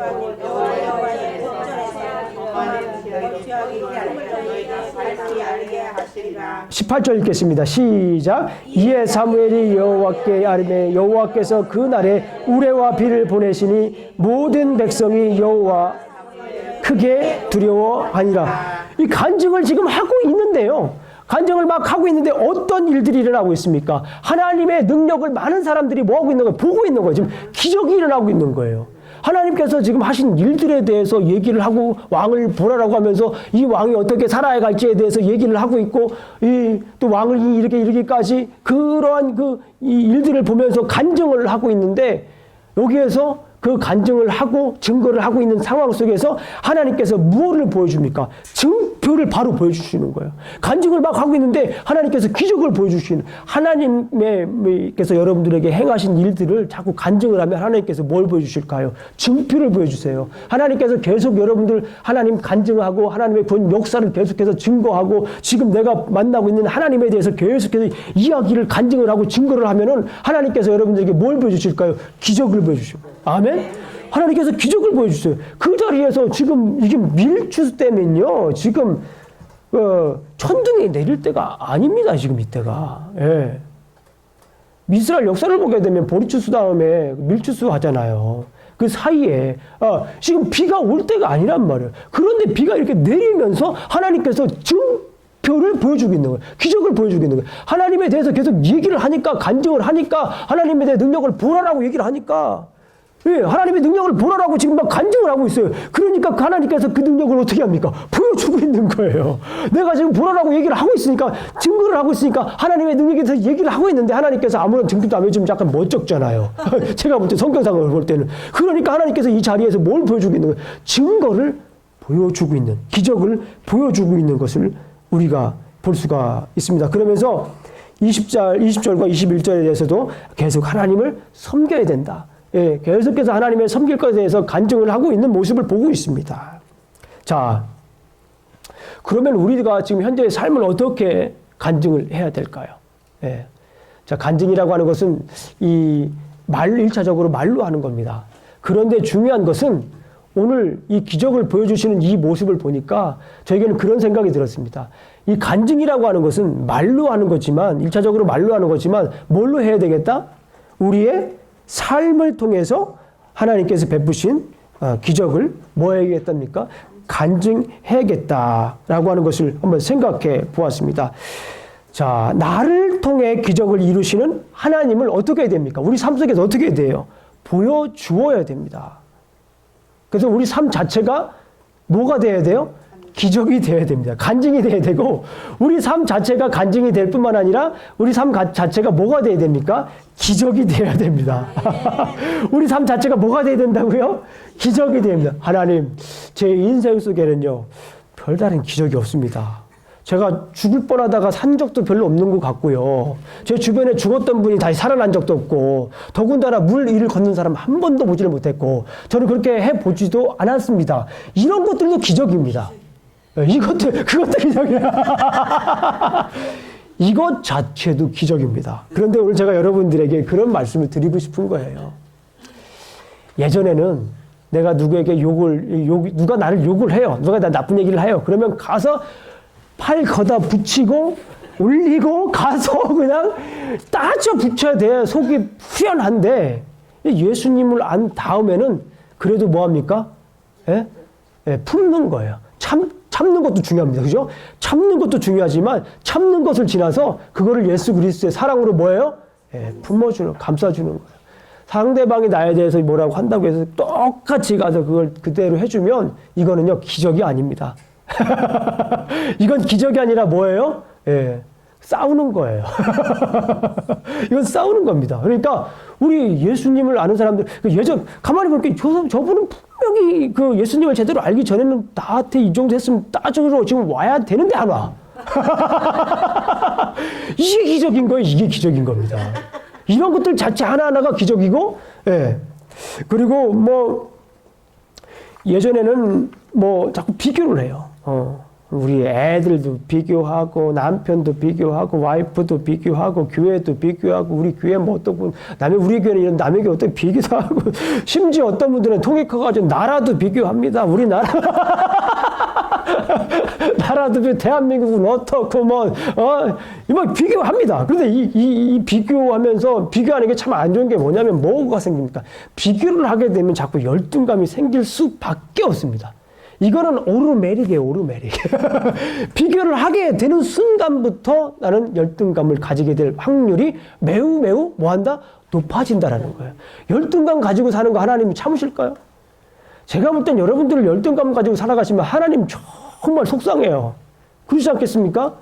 Speaker 1: 18절 읽겠습니다. 시작. 이에 사무엘이 여호와께 아뢰매 여호와께서 그 날에 우레와 비를 보내시니 모든 백성이 여호와 크게 두려워하니라. 이 간증을 지금 하고 있는데요. 간증을 막 하고 있는데 어떤 일들이 일어나고 있습니까? 하나님의 능력을 많은 사람들이 뭐하고 있는 거예요? 보고 있는 거예요. 지금 기적이 일어나고 있는 거예요. 하나님께서 지금 하신 일들에 대해서 얘기를 하고 왕을 보라라고 하면서 이 왕이 어떻게 살아야 갈지에 대해서 얘기를 하고 있고 또 왕을 이렇게 이르기까지 그러한 이 일들을 보면서 간증을 하고 있는데 여기에서 그 간증을 하고 증거를 하고 있는 상황 속에서 하나님께서 무엇을 보여줍니까? 증표를 바로 보여주시는 거예요. 간증을 막 하고 있는데 하나님께서 기적을 보여주시는 하나님께서 여러분들에게 행하신 일들을 자꾸 간증을 하면 하나님께서 뭘 보여주실까요? 증표를 보여주세요. 하나님께서 계속 여러분들 하나님 간증하고 하나님의 본 역사를 계속해서 증거하고 지금 내가 만나고 있는 하나님에 대해서 계속해서 이야기를 간증을 하고 증거를 하면은 하나님께서 여러분들에게 뭘 보여주실까요? 기적을 보여주시고. 아멘? 하나님께서 기적을 보여주세요. 그 자리에서 지금 이게 밀추수 때면요. 지금 천둥이 내릴 때가 아닙니다. 지금 이때가. 예. 이스라엘 역사를 보게 되면 보리추수 다음에 밀추수 하잖아요. 그 사이에 지금 비가 올 때가 아니란 말이에요. 그런데 비가 이렇게 내리면서 하나님께서 증표를 보여주고 있는 거예요. 기적을 보여주고 있는 거예요. 하나님에 대해서 계속 얘기를 하니까 간증을 하니까 하나님에 대해 능력을 보라라고 얘기를 하니까 예, 하나님의 능력을 보라라고 지금 막 간증을 하고 있어요. 그러니까 하나님께서 그 능력을 어떻게 합니까? 보여주고 있는 거예요. 내가 지금 보라라고 얘기를 하고 있으니까 증거를 하고 있으니까 하나님의 능력에 대해서 얘기를 하고 있는데 하나님께서 아무런 증거도 안 해주면 약간 멋쩍잖아요. 제가 볼 때 성경상을 볼 때는. 그러니까 하나님께서 이 자리에서 뭘 보여주고 있는 거예요? 증거를 보여주고 있는, 기적을 보여주고 있는 것을 우리가 볼 수가 있습니다. 그러면서 20절과 21절에 대해서도 계속 하나님을 섬겨야 된다. 예, 계속해서 하나님의 섬길 것에 대해서 간증을 하고 있는 모습을 보고 있습니다. 자, 그러면 우리가 지금 현재의 삶을 어떻게 간증을 해야 될까요? 예. 자, 간증이라고 하는 것은 일차적으로 말로 하는 겁니다. 그런데 중요한 것은 오늘 이 기적을 보여주시는 이 모습을 보니까 저에게는 그런 생각이 들었습니다. 이 간증이라고 하는 것은 말로 하는 거지만, 일차적으로 말로 하는 거지만, 뭘로 해야 되겠다? 우리의 삶을 통해서 하나님께서 베푸신 기적을 뭐 해야겠답니까? 간증해야겠다라고 하는 것을 한번 생각해 보았습니다. 자, 나를 통해 기적을 이루시는 하나님을 어떻게 해야 됩니까? 우리 삶 속에서 어떻게 해야 돼요? 보여주어야 됩니다. 그래서 우리 삶 자체가 뭐가 돼야 돼요? 기적이 되어야 됩니다. 간증이 되어야 되고 우리 삶 자체가 간증이 될 뿐만 아니라 우리 삶 자체가 뭐가 되어야 됩니까? 기적이 되어야 됩니다. 우리 삶 자체가 뭐가 되어야 된다고요? 기적이 됩니다. 하나님, 제 인생 속에는요 별다른 기적이 없습니다. 제가 죽을 뻔하다가 산 적도 별로 없는 것 같고요. 제 주변에 죽었던 분이 다시 살아난 적도 없고 더군다나 물 위를 걷는 사람 한 번도 보지를 못했고 저는 그렇게 해보지도 않았습니다. 이런 것들도 기적입니다. 그것도 기적이야. 이것 자체도 기적입니다. 그런데 오늘 제가 여러분들에게 그런 말씀을 드리고 싶은 거예요. 예전에는 내가 누구에게 누가 나를 욕을 해요. 누가 나 나쁜 얘기를 해요. 그러면 가서 팔 걷어 붙이고 올리고 가서 그냥 따져 붙여야 돼. 속이 후련한데 예수님을 안 다음에는 그래도 뭐합니까? 예? 예, 품는 거예요. 참는 것도 중요합니다. 그죠? 참는 것도 중요하지만 참는 것을 지나서 그거를 예수 그리스도의 사랑으로 뭐예요? 예, 품어주는, 감싸주는 거예요. 상대방이 나에 대해서 뭐라고 한다고 해서 똑같이 가서 그걸 그대로 해주면 이거는요, 기적이 아닙니다. 이건 기적이 아니라 뭐예요? 예, 싸우는 거예요. 이건 싸우는 겁니다. 그러니까 우리 예수님을 아는 사람들, 가만히 보니까 저분은 분명히 그 예수님을 제대로 알기 전에는 나한테 이 정도 했으면 따져서 지금 와야 되는데 안 와. 이게 기적인 거예요. 이게 기적인 겁니다. 이런 것들 자체 하나하나가 기적이고, 예. 그리고 뭐, 예전에는 뭐 자꾸 비교를 해요. 우리 애들도 비교하고, 남편도 비교하고, 와이프도 비교하고, 교회도 비교하고, 우리 교회 뭐 어떤 분, 우리 교회는 이런 남의 교회 어떻게 비교도 하고, 심지어 어떤 분들은 통역해가지고 나라도 비교합니다. 우리나라. 나라도 대한민국은 어떻고 이거 비교합니다. 그런데 이 비교하면서 비교하는 게 참 안 좋은 게 뭐냐면 뭐가 생깁니까? 비교를 하게 되면 자꾸 열등감이 생길 수밖에 없습니다. 이거는 오르메릭이에요, 오르메릭. 비교를 하게 되는 순간부터 나는 열등감을 가지게 될 확률이 매우 뭐한다? 높아진다라는 거예요. 열등감 가지고 사는 거 하나님이 참으실까요? 제가 볼 땐 여러분들을 열등감 가지고 살아가시면 하나님 정말 속상해요. 그렇지 않겠습니까?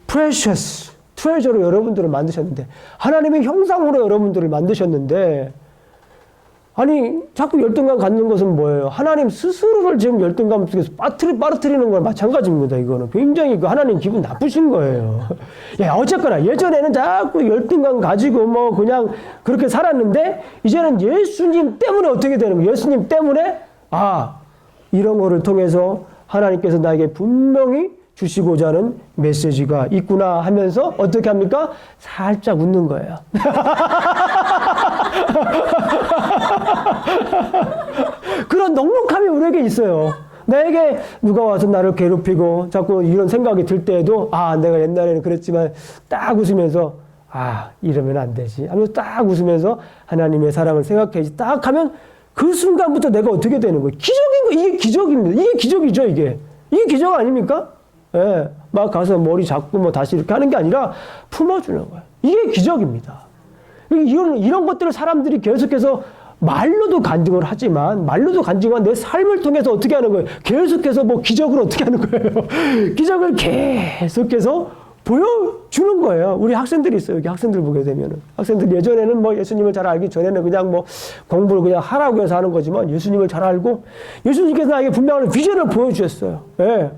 Speaker 1: precious, treasure로 여러분들을 만드셨는데, 하나님의 형상으로 여러분들을 만드셨는데, 아니, 자꾸 열등감 갖는 것은 뭐예요? 하나님 스스로를 지금 열등감 속에서 빠뜨리는 건 마찬가지입니다. 이거는 굉장히 하나님 기분 나쁘신 거예요. 예, 어쨌거나 예전에는 자꾸 열등감 가지고 뭐 그냥 그렇게 살았는데, 이제는 예수님 때문에 어떻게 되는 거예요? 예수님 때문에 이런 거를 통해서 하나님께서 나에게 분명히 주시고자 하는 메시지가 있구나 하면서 어떻게 합니까? 살짝 웃는 거예요. 그런 넉넉함이 우리에게 있어요. 나에게 누가 와서 나를 괴롭히고 자꾸 이런 생각이 들 때에도 내가 옛날에는 그랬지만 딱 웃으면서 이러면 안 되지 하면서 딱 웃으면서 하나님의 사랑을 생각해야지 딱 하면 그 순간부터 내가 어떻게 되는 거예요? 기적인 거, 이게 기적입니다. 이게 기적이죠, 이게. 이게 기적 아닙니까? 예. 막 가서 머리 잡고 뭐 다시 이렇게 하는 게 아니라 품어주는 거예요. 이게 기적입니다. 이런 것들을 사람들이 계속해서 말로도 간증을 하지만 내 삶을 통해서 어떻게 하는 거예요? 계속해서 뭐 기적을 어떻게 하는 거예요? 기적을 계속해서 보여주는 거예요. 우리 학생들이 있어요. 여기 학생들 보게 되면은. 학생들 예전에는 뭐 예수님을 잘 알기 전에는 그냥 뭐 공부를 그냥 하라고 해서 하는 거지만 예수님을 잘 알고 예수님께서 나에게 분명한 비전을 보여주셨어요. 예.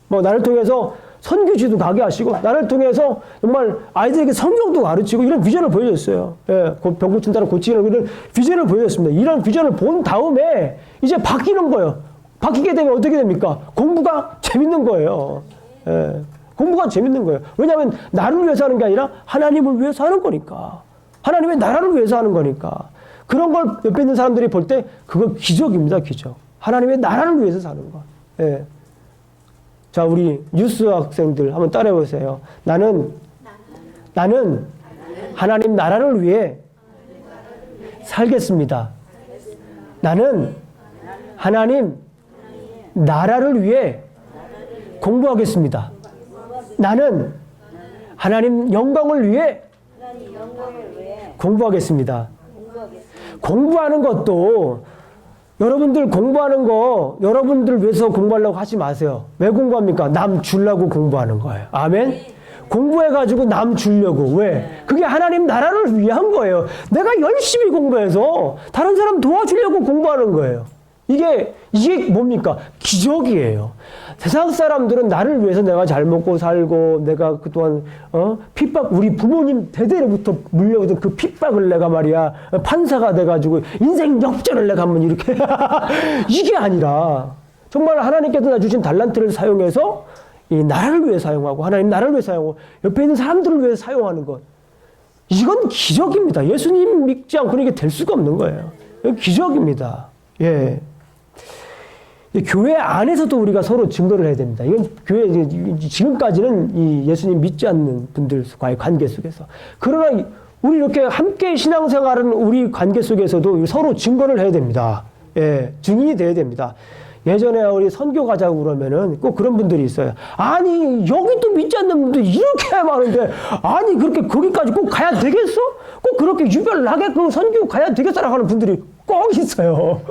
Speaker 1: 뭐 나를 통해서 선교지도 가게 하시고 나를 통해서 정말 아이들에게 성경도 가르치고 이런 비전을 보여줬어요. 예. 병 고친다는 고치는 이런 비전을 보여줬습니다. 이런 비전을 본 다음에 이제 바뀌는 거예요. 바뀌게 되면 어떻게 됩니까? 공부가 재밌는 거예요. 예. 공부가 재밌는 거예요. 왜냐하면 나를 위해서 하는 게 아니라 하나님을 위해서 하는 거니까. 하나님의 나라를 위해서 하는 거니까. 그런 걸 옆에 있는 사람들이 볼 때 그거 기적입니다. 기적. 하나님의 나라를 위해서 사는 거. 예. 자, 우리 뉴스 학생들 한번 따라해 보세요. 나는 하나님 나라를 위해 살겠습니다. 나는 하나님 나라를 위해 공부하겠습니다. 나는 하나님 영광을 위해 공부하겠습니다. 공부하는 것도 여러분들 공부하는 거 여러분들 위해서 공부하려고 하지 마세요. 왜 공부합니까? 남 주려고 공부하는 거예요. 아멘? 공부해가지고 남 주려고. 왜? 그게 하나님 나라를 위한 거예요. 내가 열심히 공부해서 다른 사람 도와주려고 공부하는 거예요. 이게 뭡니까? 기적이에요. 세상 사람들은 나를 위해서 내가 잘 먹고 살고 내가 그동안 핍박 우리 부모님 대대로부터 물려오던 그 핍박을 내가 말이야 판사가 돼가지고 인생 역전을 내가 한번 이렇게 이게 아니라 정말 하나님께서 나 주신 달란트를 사용해서 이 나라를 위해 사용하고 하나님 나라를 위해 사용하고 옆에 있는 사람들을 위해 사용하는 것 이건 기적입니다. 예수님 믿지 않고는 이게 될 수가 없는 거예요. 기적입니다. 예. 교회 안에서도 우리가 서로 증거를 해야 됩니다. 이건 교회, 지금까지는 이 예수님 믿지 않는 분들과의 관계 속에서. 그러나 우리 이렇게 함께 신앙생활은 우리 관계 속에서도 서로 증거를 해야 됩니다. 예, 증인이 돼야 됩니다. 예전에 우리 선교 가자고 그러면은 꼭 그런 분들이 있어요. 아니, 여기 또 믿지 않는 분들이 이렇게 많은데, 아니, 그렇게 거기까지 꼭 가야 되겠어? 꼭 그렇게 유별나게 그 선교 가야 되겠어라고 하는 분들이 꼭 있어요.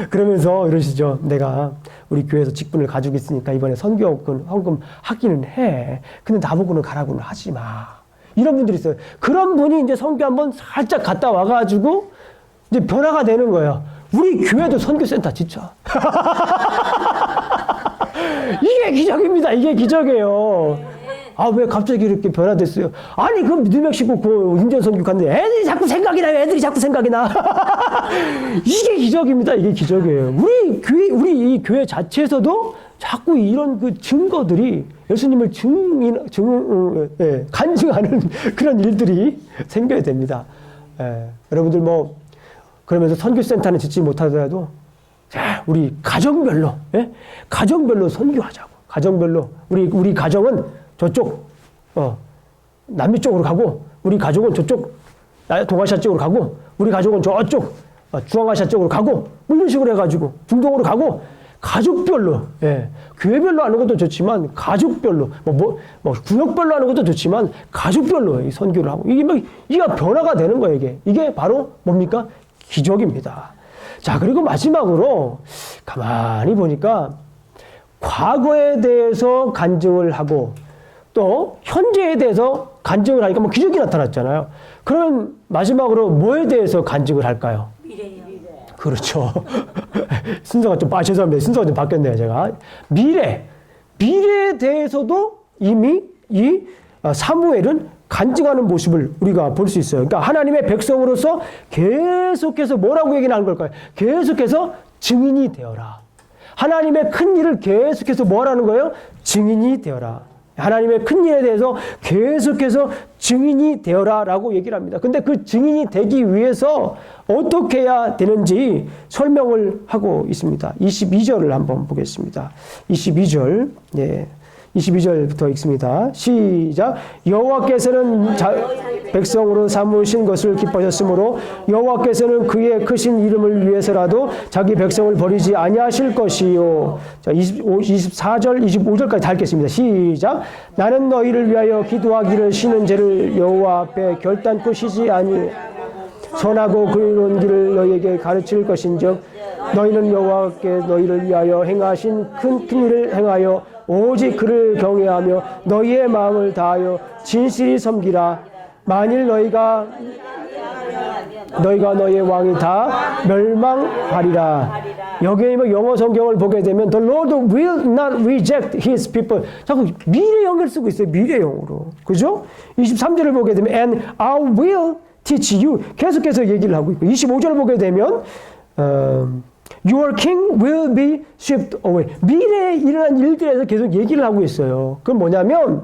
Speaker 1: 그러면서 이러시죠. 내가 우리 교회에서 직분을 가지고 있으니까 이번에 헌금 하기는 해. 근데 나보고는 가라고는 하지 마. 이런 분들이 있어요. 그런 분이 이제 선교 한번 살짝 갔다 와가지고 이제 변화가 되는 거예요. 우리 교회도 선교센터 진짜. 이게 기적입니다. 이게 기적이에요. 아, 왜 갑자기 이렇게 변화됐어요? 아니, 그 뉴멕시코 그 인전 선교 갔는데 애들이 자꾸 생각이 나요. 애들이 자꾸 생각이 나. 이게 기적입니다. 이게 기적이에요. 우리 이 교회 자체에서도 자꾸 이런 그 증거들이 예수님을 간증하는 그런 일들이 생겨야 됩니다. 여러분들 뭐 그러면서 선교센터는 짓지 못하더라도 자, 우리 가정별로 가정별로 선교하자고. 가정별로 우리 가정은 저쪽 남미 쪽으로 가고 우리 가족은 저쪽 동아시아 쪽으로 가고 우리 가족은 저쪽 중앙아시아 쪽으로 가고 뭐 이런 식으로 해가지고 중동으로 가고 가족별로 교회별로 하는 것도 좋지만 가족별로 뭐 구역별로 하는 것도 좋지만 가족별로 이 선교를 하고 이게 변화가 되는 거예요. 이게 바로 뭡니까? 기적입니다. 자, 그리고 마지막으로 가만히 보니까 과거에 대해서 간증을 하고 또 현재에 대해서 간증을 하니까 뭐 기적이 나타났잖아요. 그러면 마지막으로 뭐에 대해서 간증을 할까요?
Speaker 2: 미래요.
Speaker 1: 그렇죠. 순서가 죄송합니다. 순서가 좀 바뀌었네요, 제가. 미래에 대해서도 이미 이 사무엘은 간증하는 모습을 우리가 볼 수 있어요. 그러니까 하나님의 백성으로서 계속해서 뭐라고 얘기하는 걸까요? 계속해서 증인이 되어라. 하나님의 큰 일을 계속해서 뭐라는 거예요? 증인이 되어라. 하나님의 큰 일에 대해서 계속해서 증인이 되어라 라고 얘기를 합니다. 근데 그 증인이 되기 위해서 어떻게 해야 되는지 설명을 하고 있습니다. 22절을 한번 보겠습니다. 22절, 22절부터 읽습니다. 시작. 여호와께서는 백성으로 삼으신 것을 기뻐하셨으므로 여호와께서는 그의 크신 이름을 위해서라도 자기 백성을 버리지 아니하실 것이요. 자, 24절, 25절까지 다 읽겠습니다. 시작. 나는 너희를 위하여 기도하기를 쉬는 죄를 여호와 앞에 결단코 쉬지 아니 선하고 그런 길을 너희에게 가르칠 것인즉 너희는 여호와께 너희를 위하여 행하신 큰 일을 행하여 오직 그를 경외하며 너희의 마음을 다하여 진실히 섬기라. 만일 너희가 너희의 왕이 다 멸망하리라. 여기에 영어 성경을 보게 되면 The Lord will not reject his people. 자꾸 미래형을 쓰고 있어요. 미래형으로. 그죠? 23절을 보게 되면 And I will teach you. 계속해서 얘기를 하고 있고 25절을 보게 되면 Your king will be swept away. 미래에 일어난 일들에서 계속 얘기를 하고 있어요. 그건 뭐냐면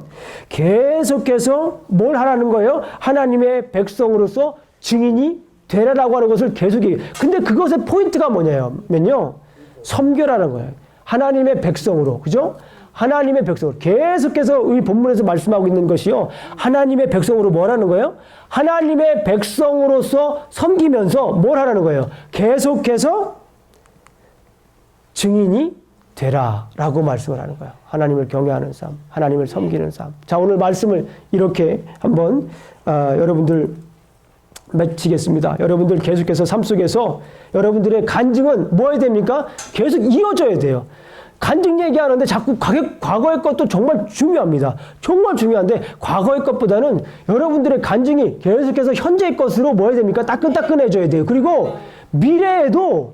Speaker 1: 계속해서 뭘 하라는 거예요? 하나님의 백성으로서 증인이 되라라고 하는 것을 계속 얘기해요. 근데 그것의 포인트가 뭐냐면요. 섬겨라는 거예요. 하나님의 백성으로. 그죠? 하나님의 백성으로. 계속해서 이 본문에서 말씀하고 있는 것이요. 하나님의 백성으로 뭘 하는 거예요? 하나님의 백성으로서 섬기면서 뭘 하라는 거예요? 계속해서 증인이 되라라고 말씀을 하는 거예요. 하나님을 경외하는 삶, 하나님을 섬기는 삶. 자, 오늘 말씀을 이렇게 한번 여러분들 맺히겠습니다. 여러분들 계속해서 삶 속에서 여러분들의 간증은 뭐 해야 됩니까? 계속 이어져야 돼요. 간증 얘기하는데 자꾸 과거의 것도 정말 중요합니다. 정말 중요한데 과거의 것보다는 여러분들의 간증이 계속해서 현재의 것으로 뭐 해야 됩니까? 따끈따끈해져야 돼요. 그리고 미래에도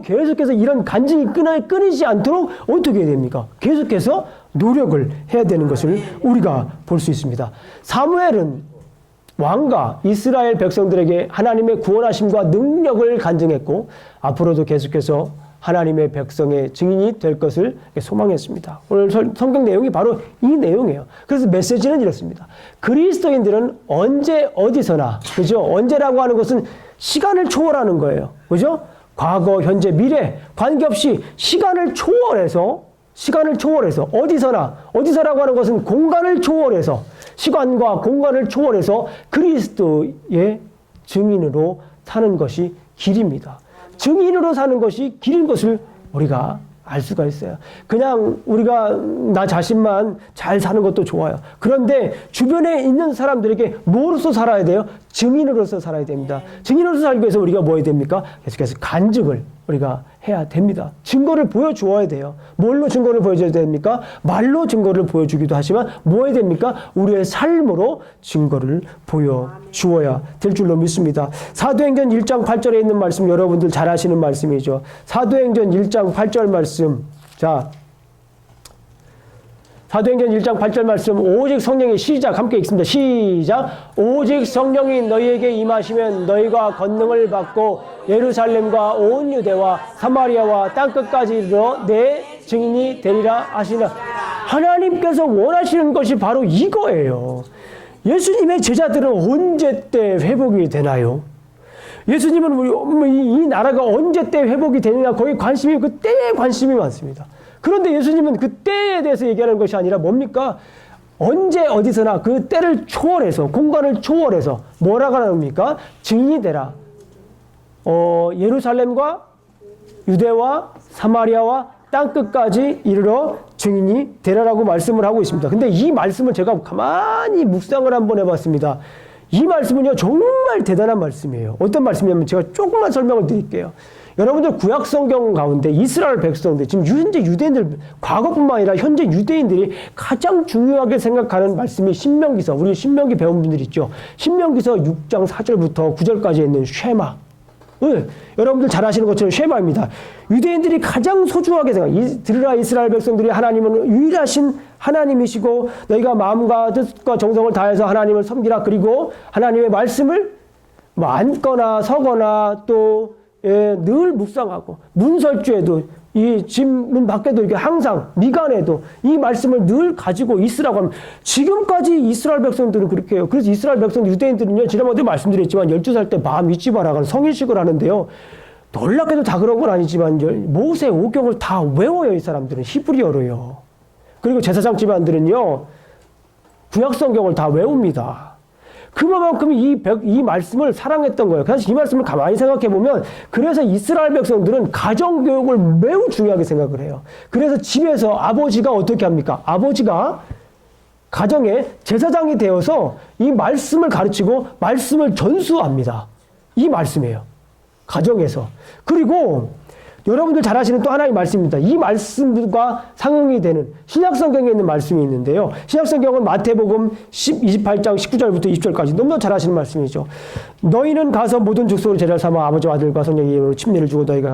Speaker 1: 계속해서 이런 간증이 끊이지 않도록 어떻게 해야 됩니까? 계속해서 노력을 해야 되는 것을 우리가 볼 수 있습니다. 사무엘은 왕과 이스라엘 백성들에게 하나님의 구원하심과 능력을 간증했고 앞으로도 계속해서 하나님의 백성의 증인이 될 것을 소망했습니다. 오늘 성경 내용이 바로 이 내용이에요. 그래서 메시지는 이렇습니다. 그리스도인들은 언제 어디서나, 그죠? 언제라고 하는 것은 시간을 초월하는 거예요. 그죠? 과거, 현재, 미래 관계없이 시간을 초월해서 어디서라고 하는 것은 공간을 초월해서 시간과 공간을 초월해서 그리스도의 증인으로 사는 것이 길입니다. 증인으로 사는 것이 길인 것을 우리가 알 수가 있어요. 그냥 우리가 나 자신만 잘 사는 것도 좋아요. 그런데 주변에 있는 사람들에게 뭐로서 살아야 돼요? 증인으로서 살아야 됩니다. 증인으로서 살기 위해서 우리가 뭐 해야 됩니까? 계속해서 간증을 우리가 해야 됩니다. 증거를 보여주어야 돼요. 뭘로 증거를 보여줘야 됩니까? 말로 증거를 보여주기도 하지만 뭐 해야 됩니까? 우리의 삶으로 증거를 보여주어야 될 줄로 믿습니다. 사도행전 1장 8절에 있는 말씀 여러분들 잘 아시는 말씀이죠. 사도행전 1장 8절 말씀. 자, 사도행전 1장 8절 말씀 오직 성령이 시작 함께 읽습니다. 시작. 오직 성령이 너희에게 임하시면 너희가 권능을 받고 예루살렘과 온 유대와 사마리아와 땅끝까지 이르러 내 증인이 되리라 하시나. 하나님께서 원하시는 것이 바로 이거예요. 예수님의 제자들은 언제 때 회복이 되나요? 예수님은 이 나라가 언제 때 회복이 되느냐 거기 관심이 그 때에 관심이 많습니다. 그런데 예수님은 그 때에 대해서 얘기하는 것이 아니라 뭡니까? 언제 어디서나 그 때를 초월해서 공간을 초월해서 뭐라고 합니까? 증인이 되라. 예루살렘과 유대와 사마리아와 땅끝까지 이르러 증인이 되라라고 말씀을 하고 있습니다. 근데 이 말씀을 제가 가만히 묵상을 한번 해봤습니다. 이 말씀은요 정말 대단한 말씀이에요. 어떤 말씀이냐면 제가 조금만 설명을 드릴게요. 여러분들 구약 성경 가운데 이스라엘 백성들, 지금 현재 유대인들, 과거뿐만 아니라 현재 유대인들이 가장 중요하게 생각하는 말씀이 신명기서, 우리 신명기 배운 분들 있죠. 신명기서 6장 4절부터 9절까지 있는 쉐마. 여러분들 잘 아시는 것처럼 쉐마입니다. 유대인들이 가장 소중하게 들으라 이스라엘 백성들이 하나님은 유일하신 하나님이시고 너희가 마음과 뜻과 정성을 다해서 하나님을 섬기라. 그리고 하나님의 말씀을 뭐 앉거나 서거나 또 늘 묵상하고 문설주에도 이 집 문 밖에도 이렇게 항상 미간에도 이 말씀을 늘 가지고 있으라고 하면 지금까지 이스라엘 백성들은 그렇게 해요. 그래서 이스라엘 백성 유대인들은요 지난번에도 말씀드렸지만 12살 때 바 미tz바라고 성인식을 하는데요. 놀랍게도 다 그런 건 아니지만 모세 오경을 다 외워요. 이 사람들은 히브리어로요. 그리고 제사장 집안들은요 구약 성경을 다 외웁니다. 그만큼 이 말씀을 사랑했던 거예요. 그래서 이 말씀을 가만히 생각해 보면 그래서 이스라엘 백성들은 가정교육을 매우 중요하게 생각을 해요. 그래서 집에서 아버지가 어떻게 합니까? 아버지가 가정의 제사장이 되어서 이 말씀을 가르치고 말씀을 전수합니다. 이 말씀이에요. 가정에서. 그리고 여러분들 잘 아시는 또 하나의 말씀입니다. 이 말씀과 상응이 되는 신약성경에 있는 말씀이 있는데요. 신약성경은 마태복음 28장 19절부터 20절까지 너무나 잘 아시는 말씀이죠. 너희는 가서 모든 족속으로 제자를 삼아 아버지와 아들과 성령의 이름으로 침례를 주고 너희가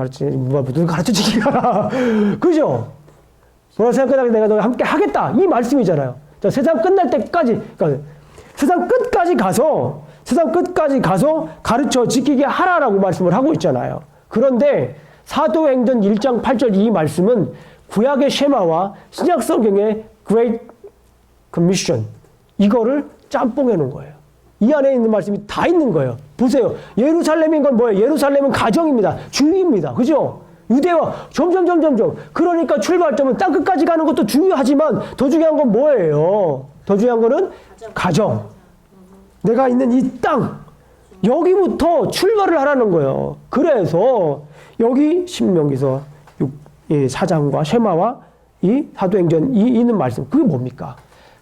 Speaker 1: 가르쳐주기가 그죠? 뭐라 생각하다가 내가 너희 함께 하겠다. 이 말씀이잖아요. 자, 세상 끝날 때까지 그러니까 세상 끝까지 가서 가르쳐 지키게 하라라고 말씀을 하고 있잖아요. 그런데 사도행전 1장 8절 이 말씀은 구약의 쉐마와 신약성경의 Great Commission 이거를 짬뽕해 놓은 거예요. 이 안에 있는 말씀이 다 있는 거예요. 보세요. 예루살렘인 건 뭐예요? 예루살렘은 가정입니다. 주입니다. 그죠? 유대와 점점. 그러니까 출발점은 땅끝까지 가는 것도 중요하지만 더 중요한 건 뭐예요? 더 중요한 거는 가정. 내가 있는 이 땅. 여기부터 출발을 하라는 거예요. 그래서 여기 신명기서 4장과 쉐마와 이 사도행전이 있는 말씀. 그게 뭡니까?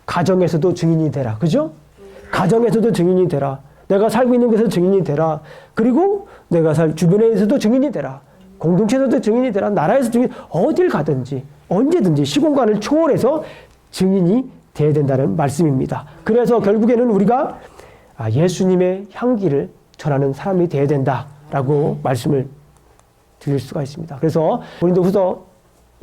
Speaker 1: 가정에서도 증인이 되라. 그죠? 가정에서도 증인이 되라. 내가 살고 있는 곳에서 증인이 되라. 그리고 내가 살 주변에서도 증인이 되라. 공동체에서도 증인이 되라. 나라에서 증인, 어딜 가든지 언제든지 시공간을 초월해서 증인이 돼야 된다는 말씀입니다. 그래서 결국에는 우리가 예수님의 향기를 전하는 사람이 돼야 된다라고 말씀을 드릴 수가 있습니다. 그래서 고린도후서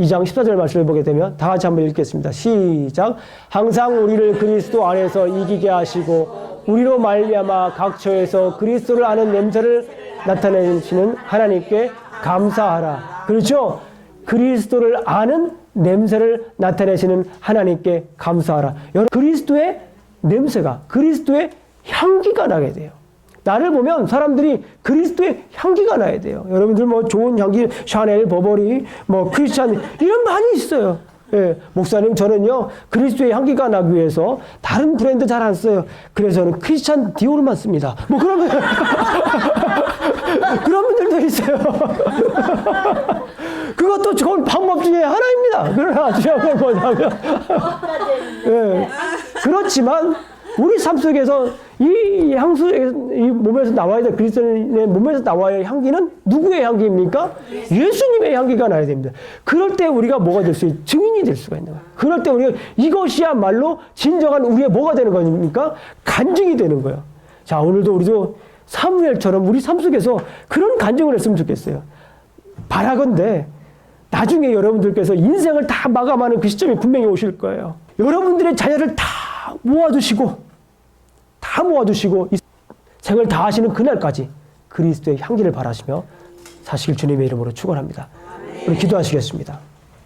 Speaker 1: 2장 14절 말씀을 보게 되면 다 같이 한번 읽겠습니다. 시작. 항상 우리를 그리스도 안에서 이기게 하시고 우리로 말미암아 각 처에서 그리스도를 아는 냄새를 나타내시는 하나님께 감사하라. 그렇죠? 그리스도를 아는 냄새를 나타내시는 하나님께 감사하라. 여러분, 그리스도의 냄새가, 그리스도의 향기가 나게 돼요. 나를 보면 사람들이 그리스도의 향기가 나야 돼요. 여러분들 뭐 좋은 향기, 샤넬, 버버리, 뭐 크리스찬 이런 많이 있어요. 예, 목사님 저는요 그리스도의 향기가 나기 위해서 다른 브랜드 잘 안 써요. 그래서 저는 크리스찬 디오르만 씁니다. 뭐 그러면 그런 분들도 있어요. 그것도 좋은 방법 중에 하나입니다. 그러나 중요한 건 뭐냐면 예, 그렇지만 우리 삶 속에서 이 향수, 이 몸에서 나와야 될 그리스도인의 몸에서 나와야 할 향기는 누구의 향기입니까? 예수님의 향기가 나야 됩니다. 그럴 때 우리가 뭐가 될 수 있어요? 증인이 될 수가 있는 거예요. 그럴 때 우리가 이것이야말로 진정한 우리의 뭐가 되는 겁니까? 간증이 되는 거예요. 자, 오늘도 우리도 사무엘처럼 우리 삶 속에서 그런 간증을 했으면 좋겠어요. 바라건대 나중에 여러분들께서 인생을 다 마감하는 그 시점이 분명히 오실 거예요. 여러분들의 자녀를 다 모아두시고 이 생을 다하시는 그날까지 그리스도의 향기를 바라시며 사실 주님의 이름으로 축원합니다. 우리 기도하시겠습니다.